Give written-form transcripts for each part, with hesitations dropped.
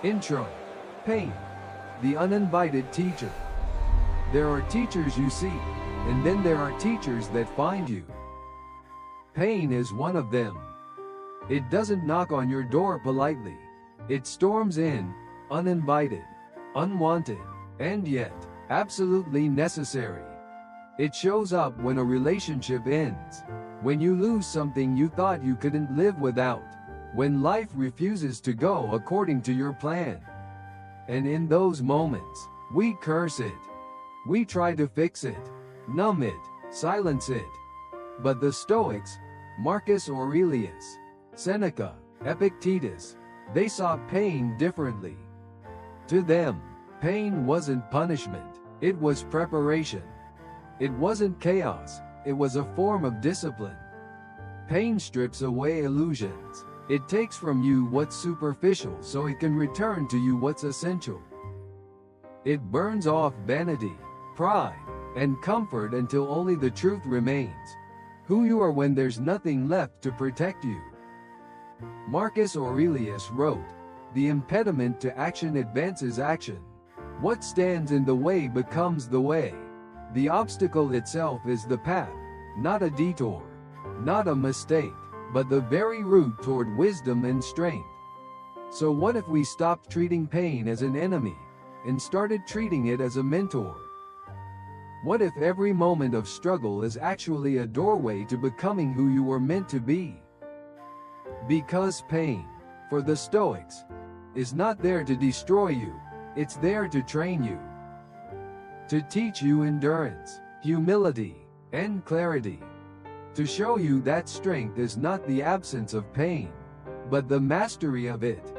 Intro. Pain. The uninvited teacher. There are teachers you seek, and then there are teachers that find you. Pain is one of them. It doesn't knock on your door politely. It storms in, uninvited, unwanted, and yet, absolutely necessary. It shows up when a relationship ends, when you lose something you thought you couldn't live without, when life refuses to go according to your plan. And in those moments, we curse it. We try to fix it, numb it, silence it. But the Stoics, Marcus Aurelius, Seneca, Epictetus, they saw pain differently. To them, pain wasn't punishment, it was preparation. It wasn't chaos, it was a form of discipline. Pain strips away illusions. It takes from you what's superficial so it can return to you what's essential. It burns off vanity, pride, and comfort until only the truth remains. Who you are when there's nothing left to protect you. Marcus Aurelius wrote, "The impediment to action advances action. What stands in the way becomes the way. The obstacle itself is the path, not a detour, not a mistake, but the very route toward wisdom and strength." So what if we stopped treating pain as an enemy, and started treating it as a mentor? What if every moment of struggle is actually a doorway to becoming who you were meant to be? Because pain, for the Stoics, is not there to destroy you, it's there to train you. To teach you endurance, humility, and clarity. To show you that strength is not the absence of pain, but the mastery of it.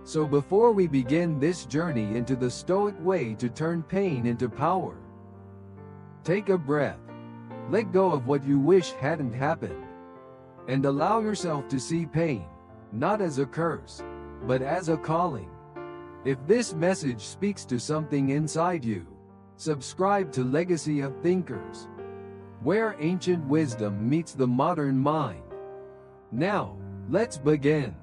So before we begin this journey into the Stoic way to turn pain into power, take a breath. Let go of what you wish hadn't happened. And allow yourself to see pain, not as a curse, but as a calling. If this message speaks to something inside you, subscribe to Legacy of Thinkers, where ancient wisdom meets the modern mind. Now, let's begin.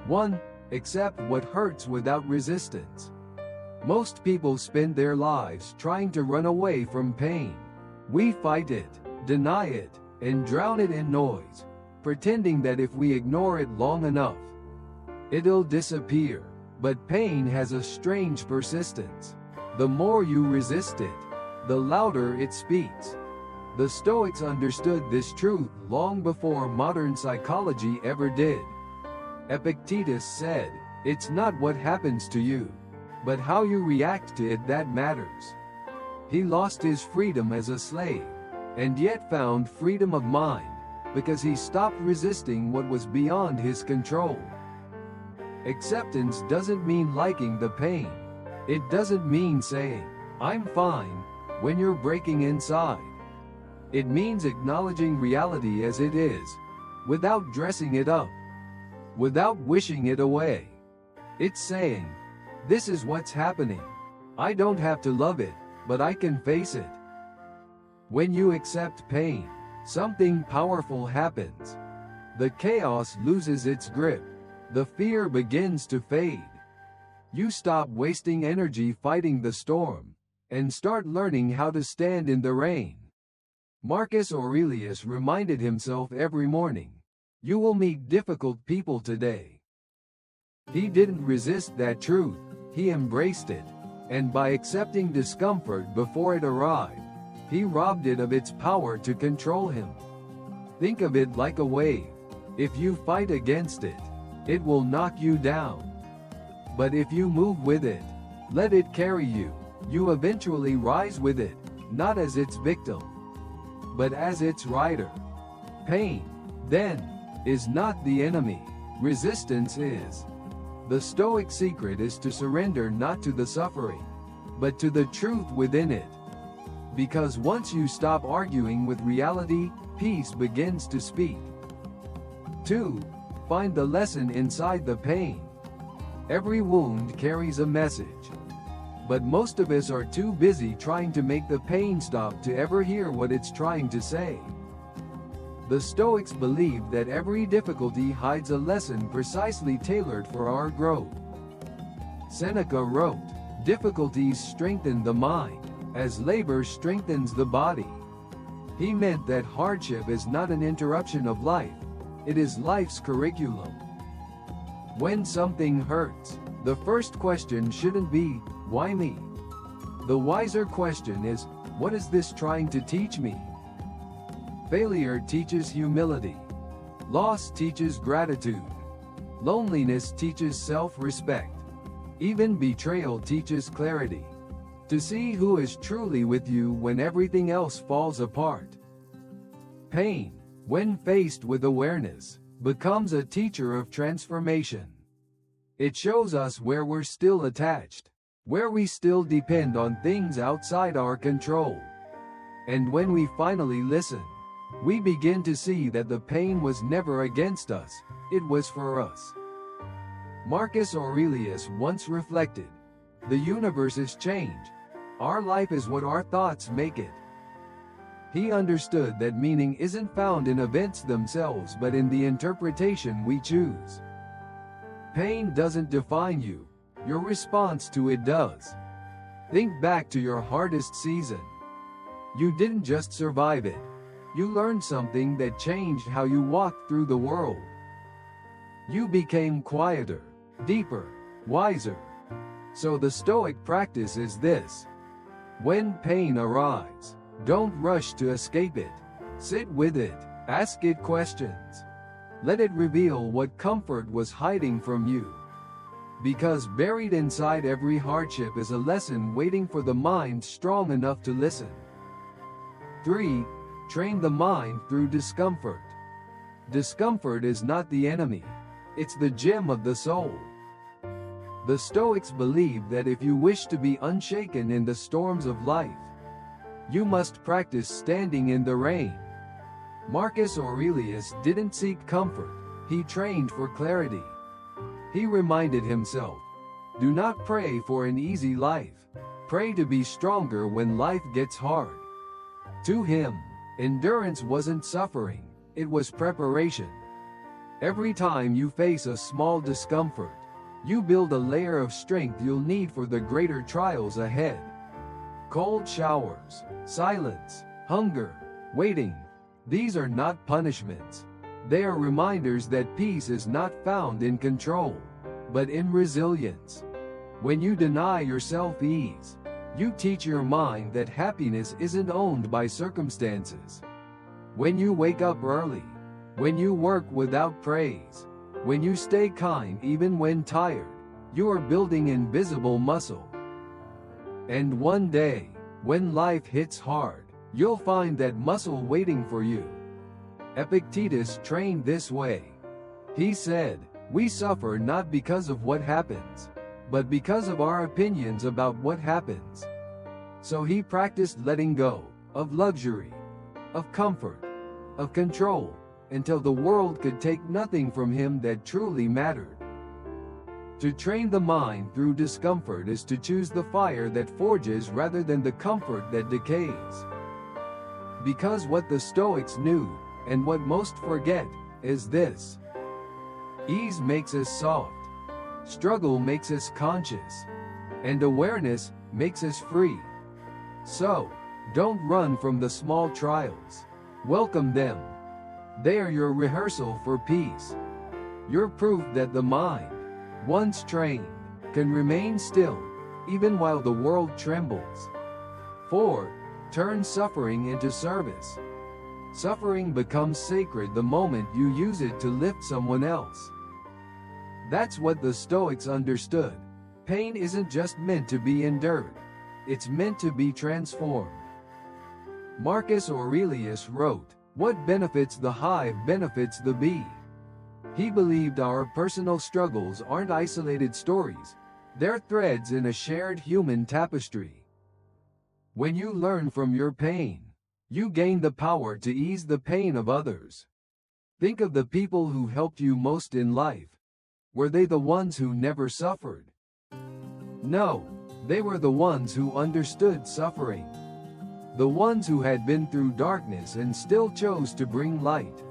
1. Accept what hurts without resistance. Most people spend their lives trying to run away from pain. We fight it, deny it, and drown it in noise, pretending that if we ignore it long enough, it'll disappear. But pain has a strange persistence. The more you resist it, the louder it speaks. The Stoics understood this truth long before modern psychology ever did. Epictetus said, "It's not what happens to you, but how you react to it that matters." He lost his freedom as a slave, and yet found freedom of mind, because he stopped resisting what was beyond his control. Acceptance doesn't mean liking the pain. It doesn't mean saying, "I'm fine," when you're breaking inside. It means acknowledging reality as it is, without dressing it up, without wishing it away. It's saying, "This is what's happening. I don't have to love it, but I can face it." When you accept pain, something powerful happens. The chaos loses its grip. The fear begins to fade. You stop wasting energy fighting the storm, and start learning how to stand in the rain. Marcus Aurelius reminded himself every morning, "You will meet difficult people today." He didn't resist that truth, he embraced it, and by accepting discomfort before it arrived, he robbed it of its power to control him. Think of it like a wave. If you fight against it, it will knock you down. But if you move with it, let it carry you, you eventually rise with it, not as its victim, but as its rider. Pain, then, is not the enemy. Resistance is. The Stoic secret is to surrender not to the suffering, but to the truth within it. Because once you stop arguing with reality, peace begins to speak. 2. Find the lesson inside the pain. Every wound carries a message. But most of us are too busy trying to make the pain stop to ever hear what it's trying to say. The Stoics believed that every difficulty hides a lesson precisely tailored for our growth. Seneca wrote, "Difficulties strengthen the mind, as labor strengthens the body." He meant that hardship is not an interruption of life, it is life's curriculum. When something hurts, the first question shouldn't be, "Why me?" The wiser question is, "What is this trying to teach me?" Failure teaches humility. Loss teaches gratitude. Loneliness teaches self-respect. Even betrayal teaches clarity. To see who is truly with you when everything else falls apart. Pain, when faced with awareness, becomes a teacher of transformation. It shows us where we're still attached, where we still depend on things outside our control. And when we finally listen, we begin to see that the pain was never against us, it was for us. Marcus Aurelius once reflected, "The universe is change. Our life is what our thoughts make it." He understood that meaning isn't found in events themselves but in the interpretation we choose. Pain doesn't define you, your response to it does. Think back to your hardest season. You didn't just survive it. You learned something that changed how you walked through the world. You became quieter, deeper, wiser. So the Stoic practice is this. When pain arrives, don't rush to escape it. Sit with it, ask it questions. Let it reveal what comfort was hiding from you. Because buried inside every hardship is a lesson waiting for the mind strong enough to listen. 3. Train the mind through discomfort. Discomfort is not the enemy. It's the gem of the soul. The Stoics believed that if you wish to be unshaken in the storms of life, you must practice standing in the rain. Marcus Aurelius didn't seek comfort, he trained for clarity. He reminded himself, "Do not pray for an easy life. Pray to be stronger when life gets hard." To him, endurance wasn't suffering, it was preparation. Every time you face a small discomfort, you build a layer of strength you'll need for the greater trials ahead. Cold showers, silence, hunger, waiting, these are not punishments. They are reminders that peace is not found in control, but in resilience. When you deny yourself ease, you teach your mind that happiness isn't owned by circumstances. When you wake up early, when you work without praise, when you stay kind even when tired, you are building invisible muscle. And one day, when life hits hard, you'll find that muscle waiting for you. Epictetus trained this way. He said, "We suffer not because of what happens, but because of our opinions about what happens." So he practiced letting go of luxury, of comfort, of control, until the world could take nothing from him that truly mattered. To train the mind through discomfort is to choose the fire that forges rather than the comfort that decays. Because what the Stoics knew, and what most forget, is this. Ease makes us soft, struggle makes us conscious, and awareness makes us free. So, don't run from the small trials. Welcome them. They are your rehearsal for peace. Your proof that the mind, once trained, can remain still, even while the world trembles. 4. Turn suffering into service. Suffering becomes sacred the moment you use it to lift someone else. That's what the Stoics understood. Pain isn't just meant to be endured. It's meant to be transformed. Marcus Aurelius wrote, "What benefits the hive benefits the bee." He believed our personal struggles aren't isolated stories. They're threads in a shared human tapestry. When you learn from your pain, you gain the power to ease the pain of others. Think of the people who helped you most in life. Were they the ones who never suffered? No, they were the ones who understood suffering. The ones who had been through darkness and still chose to bring light.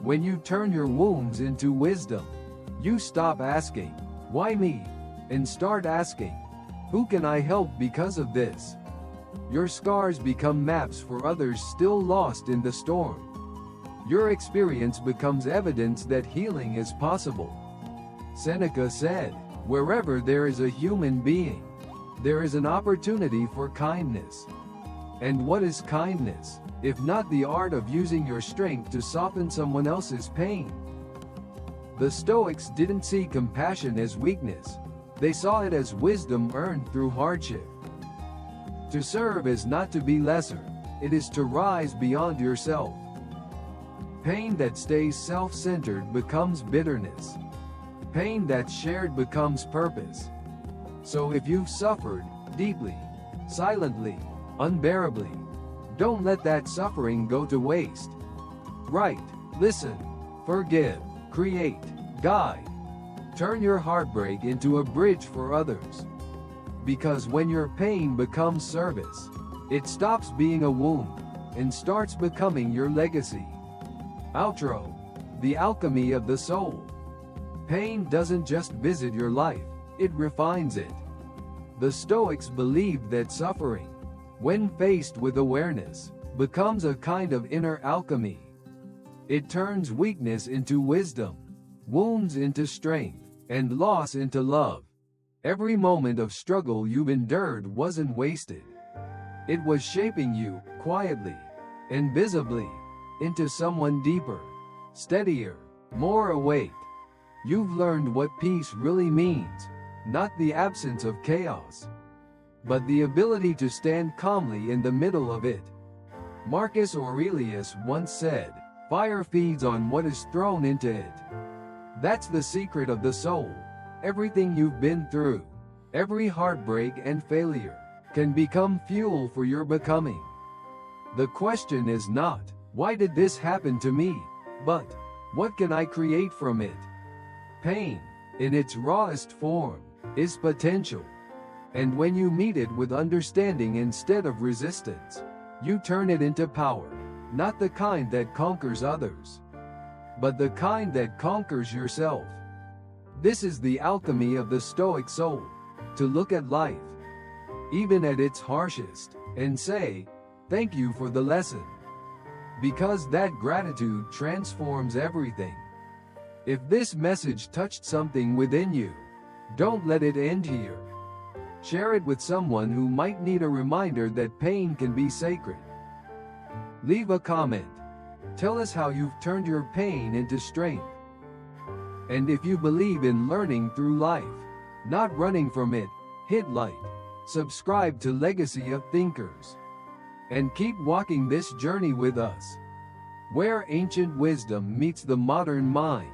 When you turn your wounds into wisdom, you stop asking, "Why me?" and start asking, who can I help because of this? Your scars become maps for others still lost in the storm. Your experience becomes evidence that healing is possible. Seneca said, wherever there is a human being, there is an opportunity for kindness. And what is kindness, if not the art of using your strength to soften someone else's pain? The Stoics didn't see compassion as weakness. They saw it as wisdom earned through hardship. To serve is not to be lesser, it is to rise beyond yourself. Pain that stays self-centered becomes bitterness. Pain that's shared becomes purpose. So if you've suffered, deeply, silently, unbearably, don't let that suffering go to waste. Write, listen, forgive, create, guide. Turn your heartbreak into a bridge for others. Because when your pain becomes service, it stops being a wound and starts becoming your legacy. Outro. The alchemy of the soul. Pain doesn't just visit your life, it refines it. The Stoics believed that suffering, when faced with awareness, becomes a kind of inner alchemy. It turns weakness into wisdom, wounds into strength, and loss into love. Every moment of struggle you've endured wasn't wasted. It was shaping you, quietly, invisibly, into someone deeper, steadier, more awake. You've learned what peace really means, not the absence of chaos, but the ability to stand calmly in the middle of it. Marcus Aurelius once said, "Fire feeds on what is thrown into it." That's the secret of the soul. Everything you've been through, every heartbreak and failure, can become fuel for your becoming. The question is not, why did this happen to me? But, what can I create from it? Pain, in its rawest form, is potential. And when you meet it with understanding instead of resistance, you turn it into power, not the kind that conquers others, but the kind that conquers yourself. This is the alchemy of the Stoic soul, to look at life, even at its harshest, and say, thank you for the lesson. Because that gratitude transforms everything. If this message touched something within you, don't let it end here. Share it with someone who might need a reminder that pain can be sacred. Leave a comment. Tell us how you've turned your pain into strength. And if you believe in learning through life, not running from it, hit like, subscribe to Legacy of Thinkers, and keep walking this journey with us, where ancient wisdom meets the modern mind.